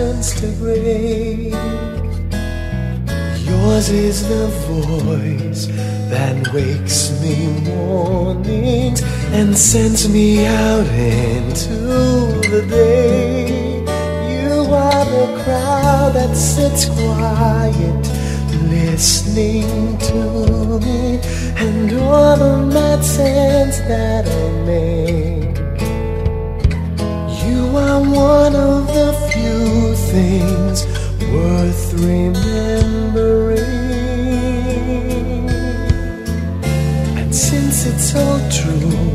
turns to gray. Yours is the voice that wakes me mornings and sends me out into the day. You are the crowd that sits quiet, listening to me and all the mad sense that I make. You are one of the few things worth remembering. And since it's all true,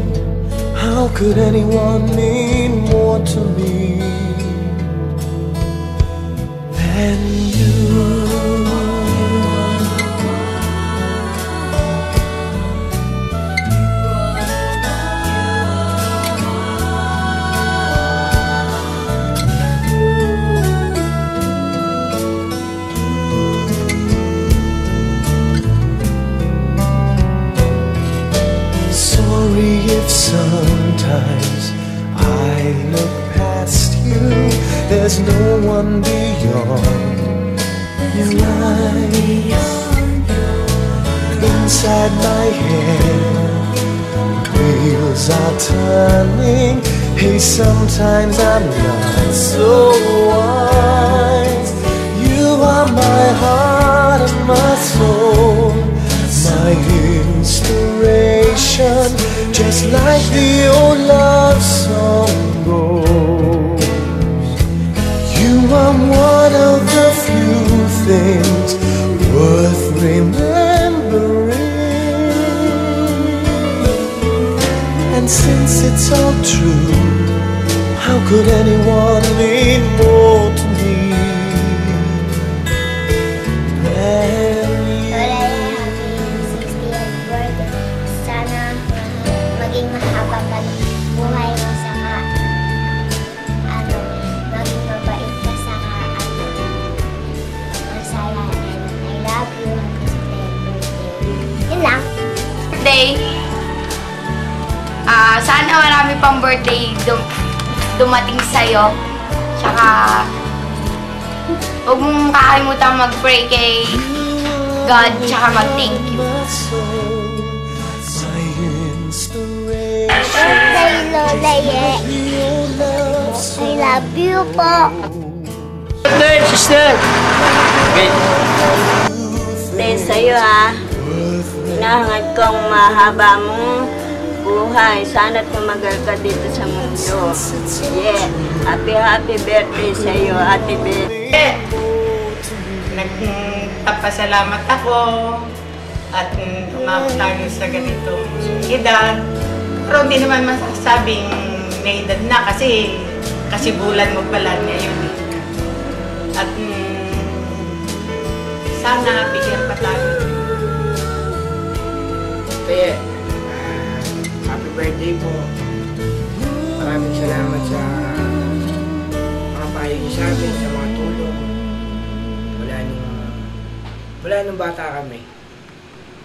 how could anyone mean more to me than you? If sometimes I look past you, there's no one beyond your eyes. Inside my head, wheels are turning. Hey, sometimes I'm not so wise. You are my heart and my soul, my inspiration, just like the old love song goes. You are one of the few things worth remembering. And since it's all true, how could anyone mean more to me than maging mahaba pa buhay mo, saka maging mabait ka, saka masaya, and I love you. Yun lang. Birthday. Sana marami pang birthday dumating sa'yo. Tsaka huwag mong kakalimutan mag-pray kay God, tsaka mag-thank you. Birthday, Lola Ye. I love you po. Birthday, sister! Birthday sa'yo, ha. Hinahangad kong mahaba mong buhay. Sana't tumagal ka dito sa mundo. Yeah. Happy birthday sa'yo, Ate Beth. Nagpapasalamat ako at umabot tayo sa ganitong edad. Pero hindi naman masasabing may edad na kasi bulan mo pala ngayon. At sana bigyan pa tayo. Kaya, happy birthday po. Maraming salamat sa mga payo niyo sa amin, sa mga tulong. Wala nung bata kami.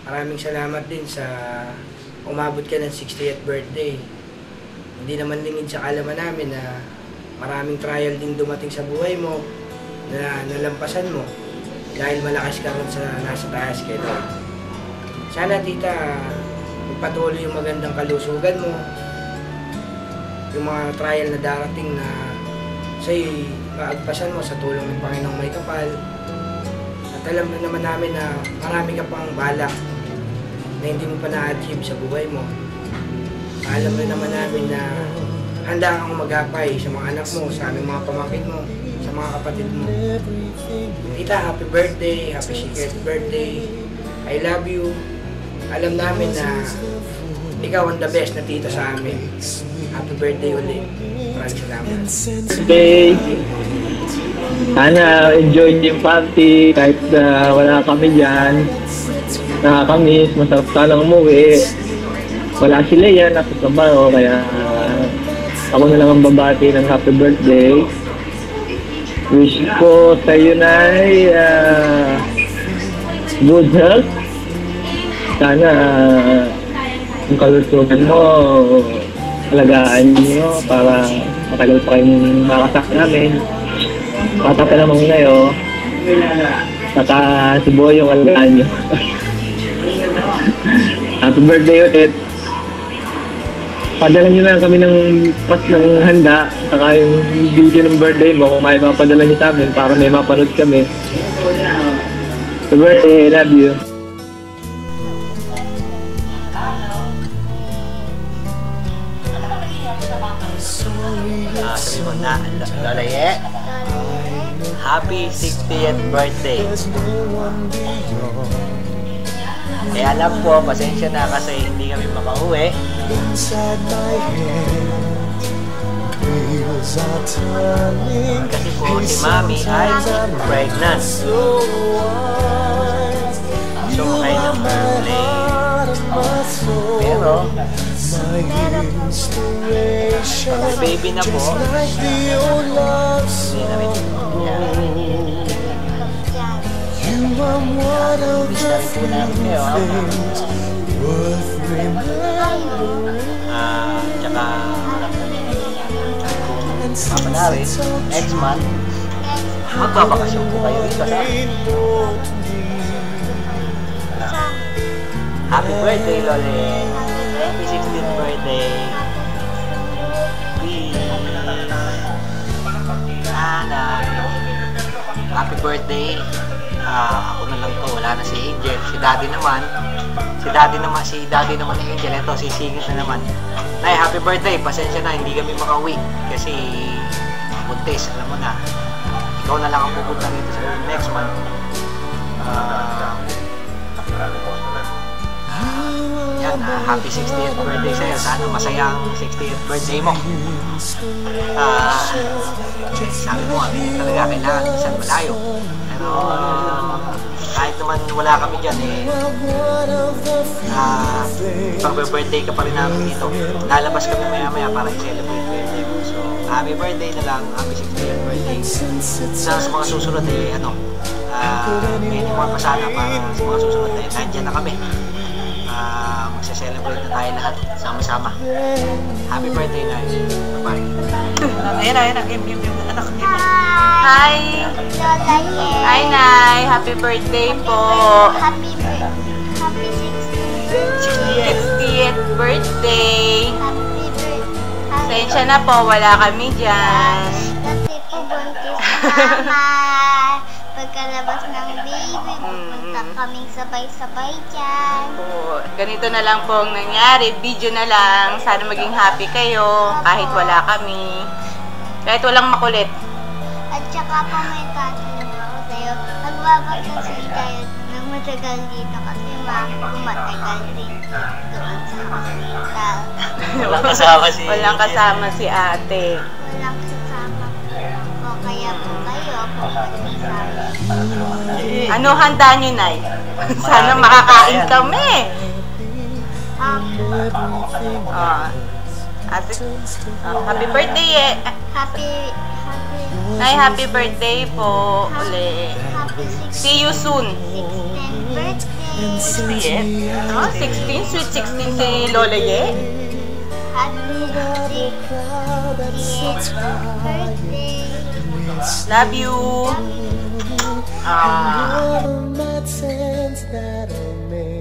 Maraming salamat din sa umabot ka ng 60th birthday. Hindi naman lingid sa kaalaman namin na maraming trial din dumating sa buhay mo na nalampasan mo dahil malakas ka rin sa nasa taas kay Lord. Sana, tita, magpatuloy yung magandang kalusugan mo, yung mga trial na darating na sa'yo'y maagpasan mo sa tulong ng Panginoong May Kapal. At alam na naman namin na marami ka pang balak na hindi mo pa na-achieve sa buhay mo. Alam na naman namin na handa kang magapay sa mga anak mo, sa aming mga pamangkin mo, sa mga kapatid mo. Tita, happy birthday, happy secret birthday. I love you. Alam namin na ikaw ang the best na tita sa amin. Happy birthday ulit. Maraming salamat. Birthday! Sana enjoy yung party kahit wala kami dyan. Nakakamiss, masarap sanang umuwi. Wala sila yan, nasa trabaho, kaya ako na lang ang babati ng happy birthday. Wish ko sa iyo na good health. Sana yung kalusugan mo, alagaan niyo para matagal pa kayong makasama namin. Bata pa naman ngayon. Saka si Boy yung alagaan nyo. Happy birthday ulit. Padala nyo na kami ng handa. Saka yung video ng birthday mo kung may mapadala nyo sa amin para may mapanood kami. Happy birthday, I love you. Sabi mo na, Lola Ye, happy 60th birthday. Eh alam po, pasensya na kasi hindi kami makauwi. Kasi po si Mami ay pregnant. So kayo ng birthday. Pero may baby na po. Hindi namin tsaka mapanari, next month magbabakasyon po kayo dito sa happy birthday, Loli. Happy 16th birthday. Nanay, happy birthday. Ako na lang to, wala na si Angel. Si daddy naman ni Angel. Ito, sisingit na naman. Nay, happy birthday. Pasensya na, hindi kami makauwi. Kasi buntis, alam mo na. Ikaw na lang ang pupunta rito sa next month. Yan, happy 60th birthday sa'yo. Sana masaya ang 60th birthday mo. Sabi mo, talaga kailangan isang malayo. Pero kahit naman wala kami dyan pag-birthday ka pa rin namin dito. Lalabas kami maya-maya para i-celebrate birthday mo. So, happy birthday na lang, happy 60th birthday. Sa mga susunod many more pa sana para sa mga susunod nandyan na kami. Magsa-celebrate na tayo lahat sama-sama. Happy birthday na. Bye-bye. Ayan na, anak. Hi! Hi, Nay! Happy birthday po! Happy 60th birthday! Happy birthday! Pasensya na po, wala kami dyan. Kasi po buntis mama. Pagkalabas ng baby, pupunta kaming sabay-sabay dyan. Po, ganito na lang po ang nangyari. Video na lang. Sana maging happy kayo kahit wala kami. Kahit walang makulit. At saka po may tatanong ako sa'yo. Magbabakasyon tayo ng matagal dito kasi matagal din doon sa hospital. Walang kasama si ate. Walang kasama po. Kaya po kayo pumunta sa amin. Ano handa nyo, Nay? Sana makakain kami. Happy birthday Nay, happy birthday po uli. See you soon. 16th birthday. 16? Sweet 16 si Lola Ye? Happy 60th birthday. Love you. All the nonsense that I made.